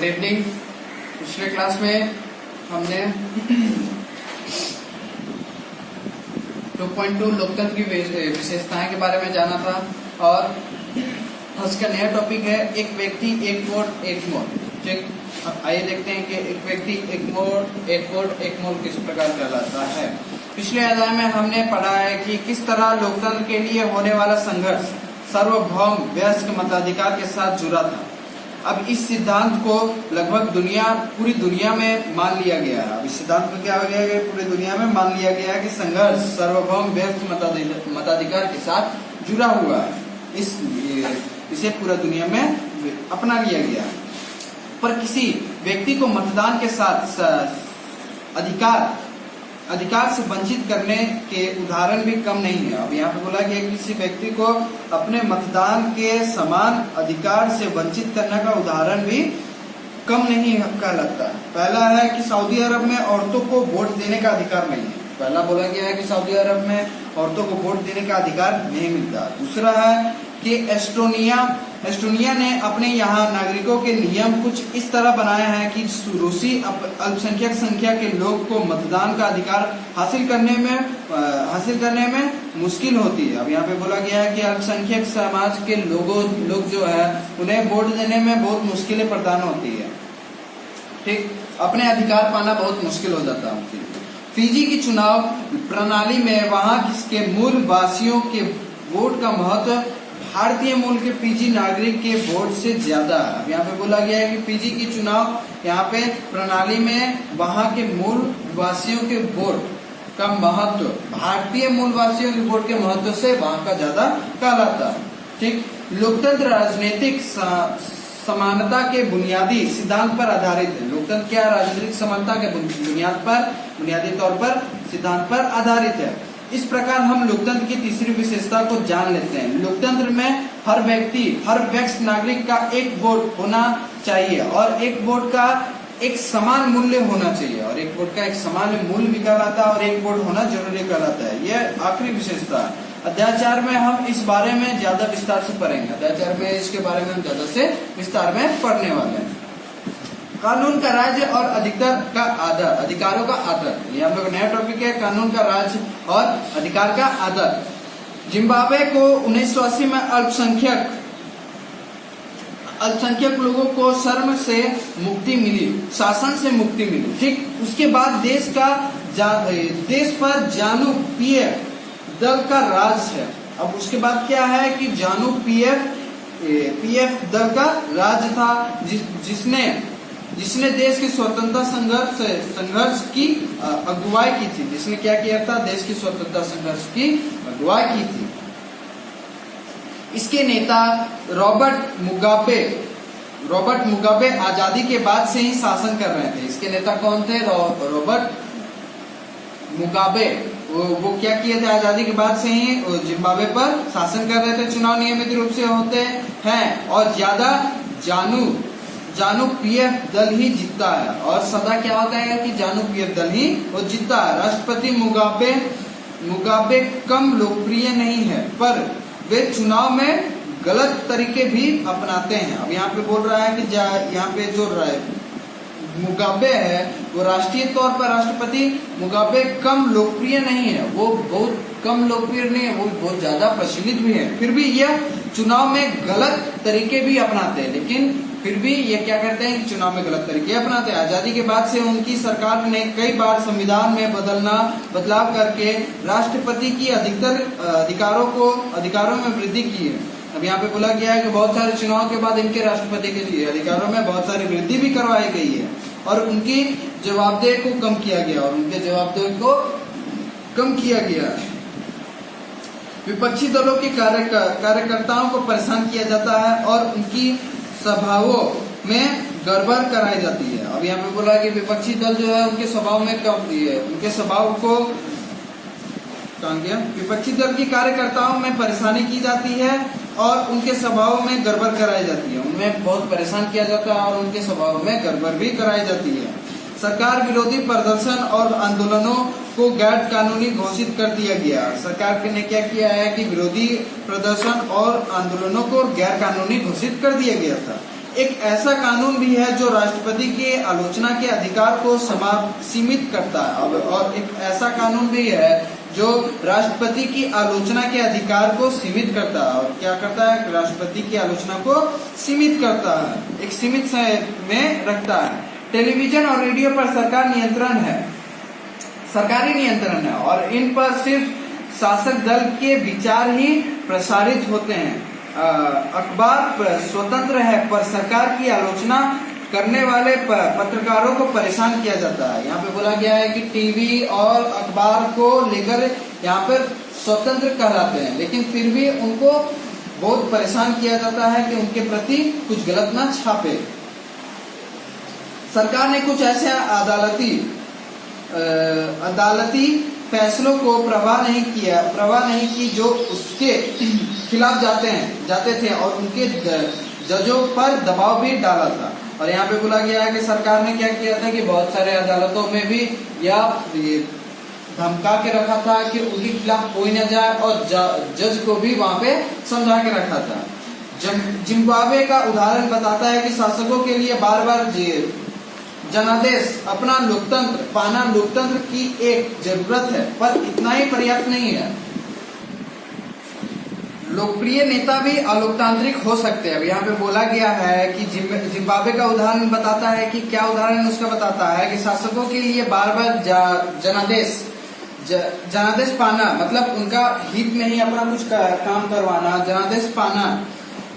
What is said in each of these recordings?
Good evening. पिछले class में हमने 2.2 लोकतंत्र की विशेषताएं के बारे में जाना था और आज का नया टॉपिक है एक व्यक्ति एक वोट एक मोल। ठीक, अब आइए देखते हैं कि एक व्यक्ति एक वोट एक मोल किस प्रकार कहलाता है। पिछले अध्याय में हमने पढ़ा है कि किस तरह लोकतंत्र के लिए होने वाला संघर्ष सार्वभौम वयस्क मताधिकार के साथ जुड़ा था। अब इस सिद्धांत को लगभग पूरी दुनिया में मान लिया गया है। अब इस सिद्धांत को क्या हो गया है, पूरी दुनिया में मान लिया गया है कि संघर्ष सार्वभौम वयस्क मताधिकार के साथ जुड़ा हुआ है। इसे पूरा दुनिया में अपना लिया गया है। पर किसी व्यक्ति को मतदान के साथ अधिकार से वंचित करने के उदाहरण भी कम नहीं है। अब यहाँ पे बोला गया किसी व्यक्ति को अपने मतदान के समान अधिकार से वंचित करने का उदाहरण भी कम नहीं कहलाता है। पहला है कि सऊदी अरब में औरतों को वोट देने का अधिकार नहीं है। पहला बोला गया है कि सऊदी अरब में औरतों को वोट देने का अधिकार नहीं मिलता। दूसरा है कि एस्टोनिया ने अपने यहाँ नागरिकों के नियम कुछ इस तरह बनाए हैं कि रूसी अल्पसंख्यक संख्या के लोग को मतदान का अधिकार हासिल करने में मुश्किल होती है। अब यहाँ पे बोला गया है कि अल्पसंख्यक समाज के लोग जो है उन्हें वोट देने में बहुत मुश्किलें प्रदान होती है। ठीक, अपने अधिकार पाना बहुत मुश्किल हो जाता है उनके लिए। फिजी की चुनाव प्रणाली में वहाँ के मूल वासियों के वोट का महत्व भारतीय मूल के फिजी नागरिक के वोट से ज्यादा है। अब यहाँ पे बोला गया है कि फिजी की चुनाव यहाँ पे प्रणाली में वहाँ के मूल वासियों के वोट का महत्व भारतीय मूल वासियों के वोट के महत्व से वहाँ का ज्यादा कहलाता है। ठीक, लोकतंत्र राजनीतिक समानता के बुनियादी सिद्धांत पर आधारित है। लोकतंत्र क्या राजनीतिक समानता के बुनियादी तौर पर सिद्धांत पर आधारित है। इस प्रकार हम लोकतंत्र की तीसरी विशेषता को जान लेते हैं। लोकतंत्र में हर वयस्क नागरिक का एक वोट होना चाहिए और एक वोट का एक समान मूल्य होना चाहिए और एक वोट का एक समान मूल्य भी कहलाता है और एक वोट होना जरूरी कहलाता है। यह आखिरी विशेषता है। अध्याय 4 में हम इस बारे में ज्यादा विस्तार से पढ़ेंगे। अध्याय 4 में इसके बारे में हम ज्यादा से विस्तार में पढ़ने वाले हैं। कानून का राज्य और अधिकारों का आदर। यहाँ पे नया टॉपिक है कानून का राज्य और अधिकार का आदर। जिम्बाब्वे को 1980 में अल्पसंख्यक लोगों को शर्म से मुक्ति मिली, शासन से मुक्ति मिली। ठीक, उसके बाद देश पर जानु पीएफ दल का राज है। अब उसके बाद क्या है कि जानु पीएफ दल का राज था जिसने देश की स्वतंत्रता संघर्ष की अगुवाई की थी। जिसने क्या किया था, देश की स्वतंत्रता संघर्ष की अगुवाई की थी। इसके नेता रॉबर्ट मुगाबे आजादी के बाद से ही शासन कर रहे थे। इसके नेता कौन थे? Robert Mugabe. वो क्या किए थे, आजादी के बाद से ही जिम्बाब्वे पर शासन कर रहे थे। चुनाव नियमित रूप से होते हैं और ज्यादा जानु पीएफ दल ही जीतता है और सदा क्या होता है कि जानु पीएफ दल ही वो जीतता है। राष्ट्रपति मुगाबे कम लोकप्रिय नहीं है पर वे चुनाव में गलत तरीके भी अपनाते हैं। अब यहाँ पे बोल रहा है कि यहाँ पे जो मुगाबे है वो राष्ट्रीय तौर पर राष्ट्रपति मुगाबे कम लोकप्रिय नहीं है। वो बहुत कम लोकप्रिय नहीं है, वो बहुत ज्यादा प्रचलित भी है। फिर भी यह चुनाव में गलत तरीके भी अपनाते हैं। लेकिन फिर भी ये क्या करते हैं कि चुनाव में गलत तरीके अपनाते हैं। आजादी के बाद से उनकी सरकार ने कई बार संविधान में बदलाव करके राष्ट्रपति की अधिकतर अधिकारों में वृद्धि की है। अब यहाँ पे बोला गया है कि बहुत सारे चुनाव के बाद इनके राष्ट्रपति के अधिकारों में बहुत सारी वृद्धि भी करवाई गई है और उनकी जवाबदेही को कम किया गया। विपक्षी दलों के कार्यकर्ताओं को परेशान किया जाता है और उनकी सभाओं में गड़बड़ कराई जाती है। अब यहाँ पे बोला कि विपक्षी दल जो है उनके सभाओं में उनके सभाओं को विपक्षी दल के कार्यकर्ताओं में परेशानी की जाती है और उनके सभाओं में गड़बड़ कराई जाती है। उनमें बहुत परेशान किया जाता है और उनके सभाओं में गड़बड़ भी कराई जाती है। सरकार विरोधी प्रदर्शन और आंदोलनों को गैर कानूनी घोषित कर दिया गया। सरकार ने क्या किया है कि विरोधी प्रदर्शन और आंदोलनों को गैर कानूनी घोषित कर दिया गया था। एक ऐसा कानून भी है जो राष्ट्रपति के आलोचना के अधिकार को सीमित करता है। और एक ऐसा कानून भी है जो राष्ट्रपति की आलोचना के अधिकार को सीमित करता है। और क्या करता है? राष्ट्रपति की आलोचना को सीमित करता है, एक सीमित समय में रखता है। टेलीविजन और रेडियो पर सरकार नियंत्रण है, सरकारी नियंत्रण है, और इन पर सिर्फ शासक दल के विचार ही प्रसारित होते हैं। अखबार स्वतंत्र है, पर सरकार की आलोचना करने वाले पत्रकारों को परेशान किया जाता है। यहाँ पे बोला गया है कि टीवी और अखबार को लेकर यहाँ पर स्वतंत्र कहलाते हैं, लेकिन फिर भी उनको बहुत परेशान किया जाता है कि उनके प्रति कुछ गलत ना छापे। सरकार ने कुछ ऐसे अदालती फैसलों को प्रवाह नहीं की जो उसके खिलाफ जाते थे और उनके जजों पर दबाव भी डाला था। और यहाँ पे बोला गया है कि सरकार ने क्या किया था कि बहुत सारे अदालतों में भी यह धमका के रखा था कि उनके खिलाफ कोई न जाए, और जज को भी वहां पे समझा के रखा था। जिम्बाब्वे का उदाहरण बताता है कि शासकों के लिए बार बार जनादेश अपना लोकतंत्र पाना लोकतंत्र की एक जरूरत है, पर इतना ही पर्याप्त नहीं है। लोकप्रिय नेता भी अलोकतांत्रिक हो सकते हैं। अब यहाँ पे बोला गया है कि जिम्बाब्वे का उदाहरण बताता है कि क्या उदाहरण उसका बताता है कि शासकों के लिए बार बार जनादेश पाना, मतलब उनका हित में ही अपना कुछ काम करवाना, जनादेश पाना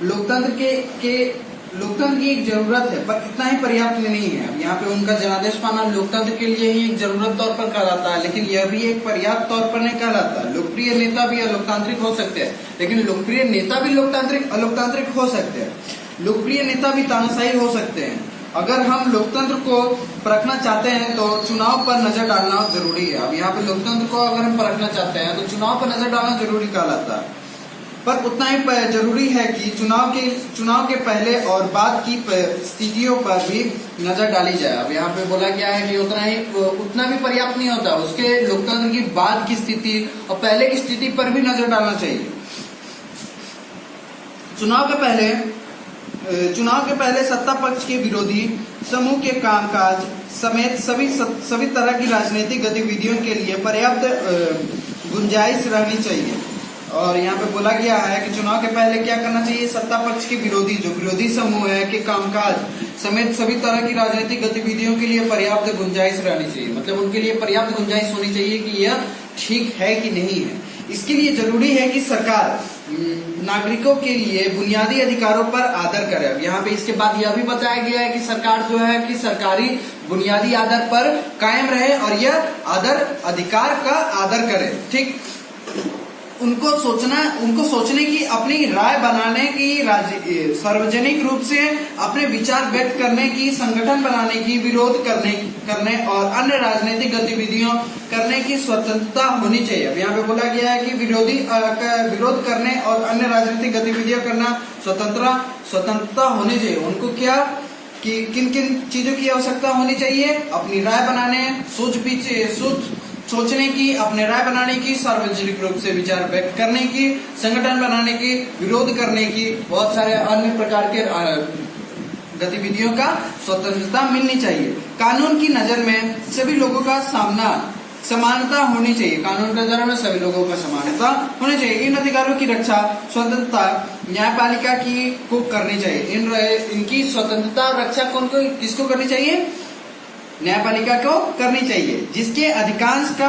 लोकतंत्र की एक जरूरत है, पर इतना ही पर्याप्त नहीं है। यहाँ पे उनका जनादेश पाना लोकतंत्र के लिए ही एक जरूरत तौर पर कहलाता है, लेकिन यह भी एक पर्याप्त तौर पर नहीं कहलाता। लोकप्रिय नेता भी अलोकतांत्रिक हो सकते हैं, लेकिन लोकप्रिय नेता भी अलोकतांत्रिक हो सकते हैं। लोकप्रिय नेता भी तानाशाही हो सकते हैं। अगर हम लोकतंत्र को परखना चाहते हैं तो चुनाव पर नजर डालना जरूरी है। अब यहाँ पे लोकतंत्र को अगर हम परखना चाहते हैं तो चुनाव पर नजर डालना जरूरी कहलाता है, पर उतना ही जरूरी है कि चुनाव के पहले और बाद की स्थितियों पर भी नजर डाली जाए। अब यहाँ पे बोला गया है कि उतना भी पर्याप्त नहीं होता, उसके लोकतंत्र की बाद की स्थिति और पहले की स्थिति पर भी नजर डालना चाहिए। चुनाव के पहले सत्ता पक्ष के विरोधी समूह के कामकाज समेत सभी तरह की राजनीतिक गतिविधियों के लिए पर्याप्त गुंजाइश रहनी चाहिए। और यहाँ पे बोला गया है कि चुनाव के पहले क्या करना चाहिए? सत्ता पक्ष के विरोधी समूह है के कामकाज समेत सभी तरह की राजनीतिक गतिविधियों के लिए पर्याप्त गुंजाइश रहनी चाहिए, मतलब उनके लिए पर्याप्त गुंजाइश होनी चाहिए कि यह ठीक है कि नहीं है। इसके लिए जरूरी है कि सरकार नागरिकों के लिए बुनियादी अधिकारों पर आदर करे। अब यहाँ पे इसके बाद यह भी बताया गया है कि सरकार जो है कि सरकारी बुनियादी आधार पर कायम रहे और यह अधिकार का आदर करे। ठीक, उनको सोचने की, अपनी राय बनाने की, सार्वजनिक रूप से अपने विचार व्यक्त करने की, संगठन बनाने की, विरोध करने और अन्य राजनीतिक गतिविधियों करने की स्वतंत्रता होनी चाहिए। अब यहाँ पे बोला गया है कि विरोध करने और अन्य राजनीतिक गतिविधियां करना स्वतंत्रता होनी चाहिए। उनको क्या कि किन चीजों की आवश्यकता होनी चाहिए? अपनी राय बनाने, सोचने की, अपने राय बनाने की, सार्वजनिक रूप से विचार व्यक्त करने की, संगठन बनाने की, विरोध करने की, बहुत सारे अन्य प्रकार के गतिविधियों का स्वतंत्रता मिलनी चाहिए। कानून की नजर में सभी लोगों का समानता होनी चाहिए। कानून की नजर में सभी लोगों का समानता होनी चाहिए। इन अधिकारों की रक्षा स्वतंत्रता न्यायपालिका को करनी चाहिए। इनकी स्वतंत्रता और रक्षा किसको करनी चाहिए? न्यायपालिका को करनी चाहिए, जिसके अधिकांश का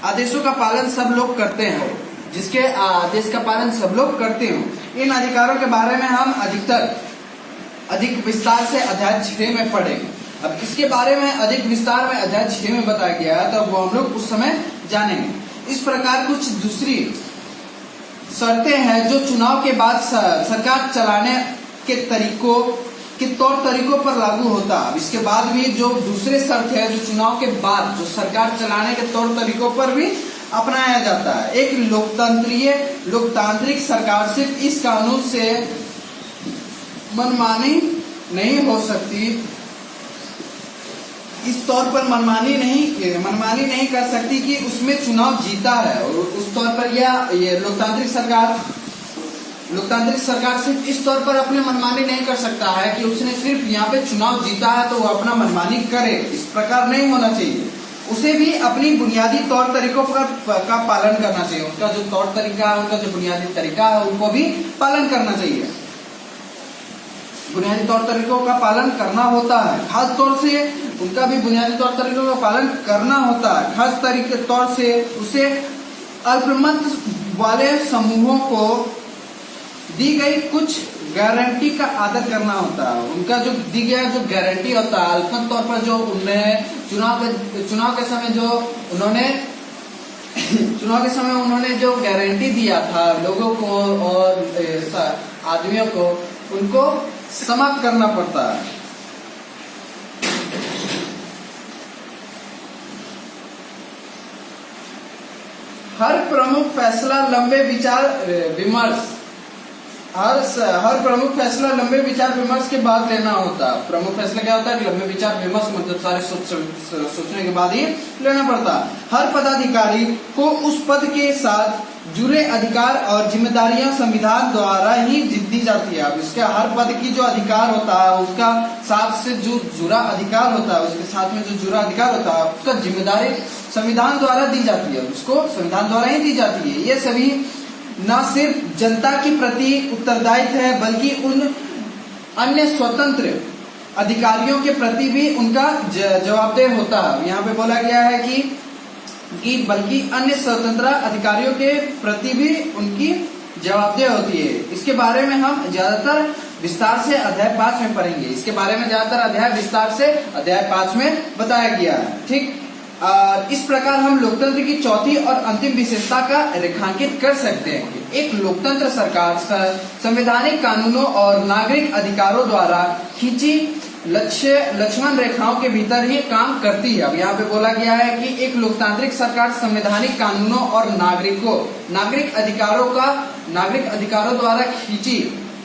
आदेशों का पालन सब लोग करते हैं, जिसके आदेश का पालन सब लोग करते हो। इन अधिकारों के बारे में हम अधिक विस्तार से अध्याय 6 में पढ़ेंगे। अब इसके बारे में अधिक विस्तार में अध्याय 6 में बताया गया है, तो वो हम लोग उस समय जानेंगे। इस प्रकार कुछ दूसरी शर्तें हैं जो चुनाव के बाद सरकार चलाने के तौर तरीकों पर लागू होता है। इसके बाद भी जो दूसरे शर्त है जो चुनाव के बाद जो सरकार चलाने के तौर तरीकों पर भी अपनाया जाता है। एक लोकतांत्रिक सरकार सिर्फ इस कानून से मनमानी नहीं हो सकती, इस तौर पर मनमानी नहीं कर सकती कि उसमें चुनाव जीता है, और उस तौर पर यह लोकतांत्रिक सरकार लोकतांत्रिक सरकार सिर्फ इस तौर पर अपनी मनमानी नहीं कर सकता है कि उसने सिर्फ यहाँ पे चुनाव जीता है तो वो अपना मनमानी करे, इस प्रकार नहीं होना चाहिए। उसे भी अपनी बुनियादी तौर तरीकों का पालन करना चाहिए। उनका जो तौर तरीका है, उनका जो बुनियादी तरीका है, उनको भी पालन करना चाहिए। बुनियादी तौर तरीकों का पालन करना होता है, खास तौर से उनका भी बुनियादी तौर तरीकों का पालन करना होता है। खास तौर से उसे अल्पमत वाले समूहों को दी गई कुछ गारंटी का आदर करना होता है। उनका जो दी गया जो गारंटी होता है, अल्पमत तौर पर जो उन्हें चुनाव के समय जो उन्होंने जो गारंटी दिया था लोगों को और आदमियों को, उनको समाप्त करना पड़ता है। हर प्रमुख फैसला लंबे विचार विमर्श के बाद लेना होता है। प्रमुख फैसला क्या होता है कि लंबे विचार विमर्श, मतलब सारे सोचने के बाद ही लेना पड़ता है। हर पदाधिकारी को उस पद के साथ जुड़े अधिकार और जिम्मेदारियां संविधान द्वारा ही दी जाती है। अब इसका हर पद की जो अधिकार होता है, उसका साथ से जो जुड़ा अधिकार होता है, उसके साथ में जो जुड़ा अधिकार होता है, उसका जिम्मेदारी संविधान द्वारा दी जाती है, उसको संविधान द्वारा ही दी जाती है। ये सभी न सिर्फ जनता के प्रति उत्तरदायित्व है, बल्कि उन अन्य स्वतंत्र अधिकारियों के प्रति भी उनका जवाबदेह होता है। यहाँ पे बोला गया है कि बल्कि अन्य स्वतंत्र अधिकारियों के प्रति भी उनकी जवाबदेह होती है। इसके बारे में हम ज्यादातर विस्तार से अध्याय 5 में पढ़ेंगे। इसके बारे में ज्यादातर अध्याय विस्तार से अध्याय 5 में बताया गया है। ठीक, इस प्रकार हम लोकतंत्र की चौथी और अंतिम विशेषता का रेखांकित कर सकते हैं कि एक लोकतंत्र सरकार संवैधानिक कानूनों और नागरिक अधिकारों द्वारा खींची लक्ष्मण रेखाओं के भीतर ही काम करती है। अब यहाँ पे बोला गया है कि एक लोकतांत्रिक सरकार संवैधानिक कानूनों और नागरिक अधिकारों द्वारा खींची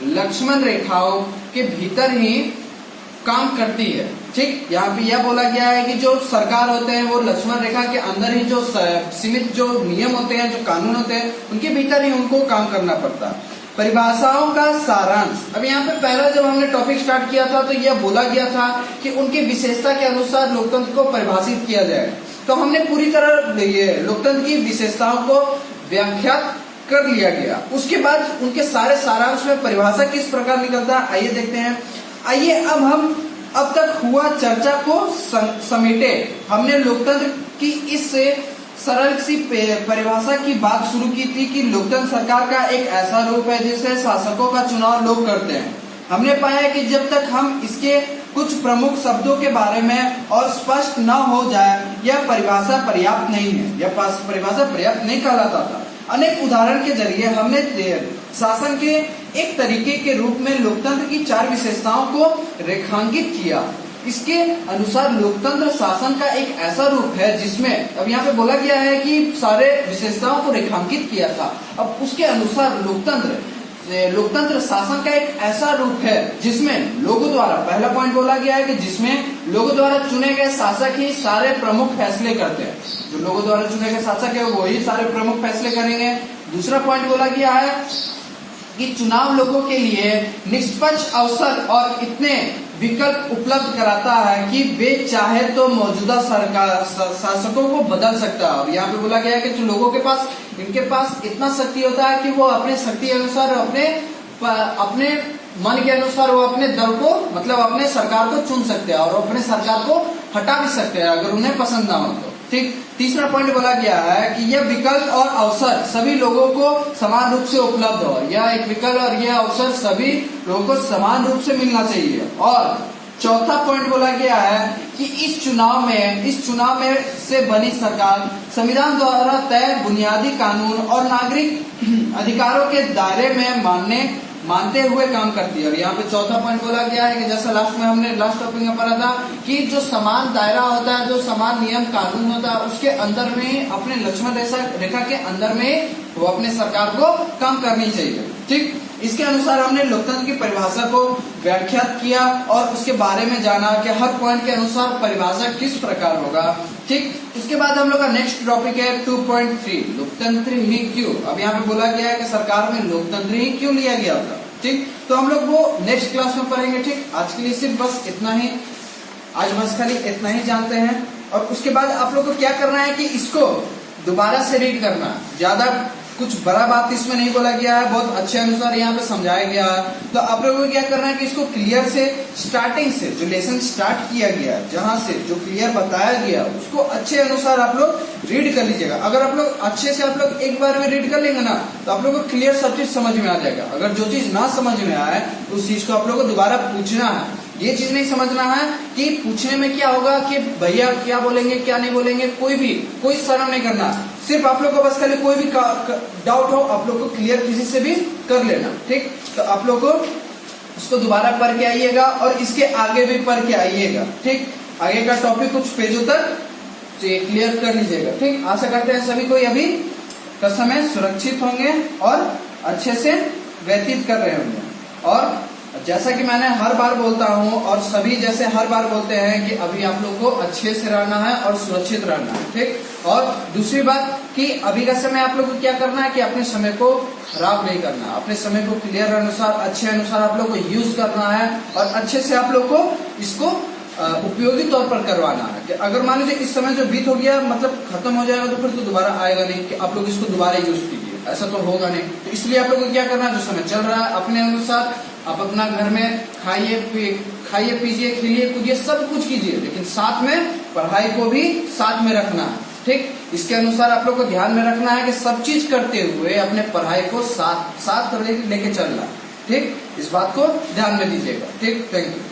लक्ष्मण रेखाओं के भीतर ही काम करती है। ठीक, यहाँ पे यह बोला गया है कि जो सरकार होते हैं वो लक्ष्मण रेखा के अंदर ही जो सीमित जो नियम होते हैं, जो कानून होते हैं, उनके भीतर ही उनको काम करना पड़ता है। परिभाषाओं का सारांश। अब यहाँ पे पहला जब हमने टॉपिक स्टार्ट किया था तो यह बोला गया था कि उनकी विशेषता के अनुसार लोकतंत्र को परिभाषित किया जाए। तो हमने पूरी तरह ये लोकतंत्र की विशेषताओं को व्याख्यात कर लिया गया। उसके बाद उनके सारे सारांश में परिभाषा किस प्रकार निकलता है, आइए देखते हैं। आइए अब हम अब तक हुआ चर्चा को समेटे। हमने लोकतंत्र की इस सरल सी परिभाषा की बात शुरू की थी कि लोकतंत्र सरकार का एक ऐसा रूप है जिससे शासकों का चुनाव लोग करते हैं। हमने पाया कि जब तक हम इसके कुछ प्रमुख शब्दों के बारे में और स्पष्ट न हो जाए, यह परिभाषा पर्याप्त नहीं है, यह परिभाषा पर्याप्त नहीं कहलाता था। अनेक उदाहरण के जरिए हमने शासन के एक तरीके के रूप में लोकतंत्र की 4 विशेषताओं को रेखांकित किया। इसके अनुसार लोकतंत्र शासन का एक ऐसा रूप है जिसमें, अब यहाँ पे बोला गया है कि सारे विशेषताओं को रेखांकित किया था। अब उसके अनुसार लोकतंत्र शासन का एक ऐसा रूप है जिसमें लोगों द्वारा, पहला पॉइंट बोला गया है कि जिसमें लोगों द्वारा चुने गए शासक ही सारे प्रमुख फैसले करते हैं। जो लोगों द्वारा चुने गए शासक है वो ही सारे प्रमुख फैसले करेंगे। दूसरा पॉइंट बोला गया है कि चुनाव लोगों के लिए निष्पक्ष अवसर और इतने विकल्प उपलब्ध कराता है कि वे चाहे तो मौजूदा शासकों को बदल सकता है। अब यहाँ पे बोला गया है कि जो लोगों के पास, इनके पास इतना शक्ति होता है कि वो अपने शक्ति अनुसार, अपने मन के अनुसार वो अपने दल को, मतलब अपने सरकार को चुन सकते हैं और अपने सरकार को हटा भी सकते हैं अगर उन्हें पसंद ना हो तो। ठीक, तीसरा पॉइंट बोला गया है कि यह विकल्प और अवसर सभी लोगों को समान रूप से उपलब्ध हो। यह एक विकल्प और यह अवसर सभी लोगों को समान रूप से मिलना चाहिए। और चौथा पॉइंट बोला गया है कि इस चुनाव में से बनी सरकार संविधान द्वारा तय बुनियादी कानून और नागरिक अधिकारों के दायरे में मानते हुए काम करती है। और यहाँ पे चौथा पॉइंट बोला गया है कि जैसा हमने लास्ट टॉपिक में पढ़ा था कि जो समान दायरा होता है, जो समान नियम कानून होता है, उसके अंदर में, अपने लक्ष्मण रेखा के अंदर में वो अपने सरकार को काम करनी चाहिए। ठीक, इसके अनुसार हमने लोकतंत्र की परिभाषा को व्याख्यात किया और उसके बारे में जाना कि हर पॉइंट के अनुसार परिभाषा किस प्रकार होगा। ठीक, उसके बाद हम लोग का नेक्स्ट टॉपिक है 2.3 लोकतंत्र ही क्यों। अब यहाँ पे बोला गया है कि सरकार में लोकतंत्र ही क्यों लिया गया था। ठीक, तो हम लोग वो नेक्स्ट क्लास में पढ़ेंगे। ठीक, आज के लिए सिर्फ बस इतना ही, आज बस खाली इतना ही जानते हैं। और उसके बाद आप लोग को क्या करना है कि इसको दोबारा से रीड करना, ज्यादा कुछ बड़ा बात इसमें नहीं बोला गया है, बहुत अच्छे अनुसार यहाँ पे समझाया गया है। तो आप लोगों को क्या करना है कि इसको क्लियर से स्टार्टिंग से जो लेसन स्टार्ट किया गया है, जहां से जो क्लियर बताया गया उसको अच्छे अनुसार आप लोग रीड कर लीजिएगा। अगर आप लोग अच्छे से आप लोग एक बार में रीड कर लेंगे ना तो आप लोग को क्लियर सब चीज समझ में आ जाएगा। अगर जो चीज ना समझ में आए तो उस चीज को आप लोग को दोबारा पूछना है। ये चीज नहीं समझना है कि पूछने में क्या होगा कि भैया क्या बोलेंगे क्या नहीं बोलेंगे, कोई शर्म नहीं करना। सिर्फ आप लोग को बस खाली कोई भी डाउट हो आप लोग को क्लियर किसी से भी कर लेना। ठीक, तो आप लोग को इसको दोबारा पढ़ के आइएगा और इसके आगे भी पढ़ के आइएगा। ठीक, आगे का टॉपिक कुछ पेजों तक क्लियर कर लीजिएगा। ठीक, आशा करते हैं सभी कोई अभी का समय सुरक्षित होंगे और अच्छे से व्यतीत कर रहे होंगे। और जैसा कि मैंने हर बार बोलता हूं और सभी जैसे हर बार बोलते हैं कि अभी आप लोग को अच्छे से रहना है और सुरक्षित रहना है। ठीक, और दूसरी बात कि अभी का समय आप लोग को क्या करना है कि अपने समय को खराब नहीं करना, अपने समय को क्लियर अनुसार अच्छे अनुसार आप लोग को यूज करना है और अच्छे से आप लोग को इसको उपयोगी तौर पर करवाना है। कि अगर मान लीजिए इस समय जो बीत हो गया मतलब खत्म हो जाएगा तो फिर तो दोबारा आएगा नहीं कि आप लोग इसको दोबारा यूज कीजिए, ऐसा तो होगा नहीं। तो इसलिए आप लोग को क्या करना है, जो समय चल रहा है अपने अनुसार आप अपना घर में खाइए पीजिए खेलिए कूदिए सब कुछ कीजिए, लेकिन साथ में पढ़ाई को भी साथ में रखना है। ठीक, इसके अनुसार आप लोग को ध्यान में रखना है कि सब चीज करते हुए अपने पढ़ाई को साथ लेके चलना। ठीक, इस बात को ध्यान में दीजिएगा। ठीक, थैंक यू।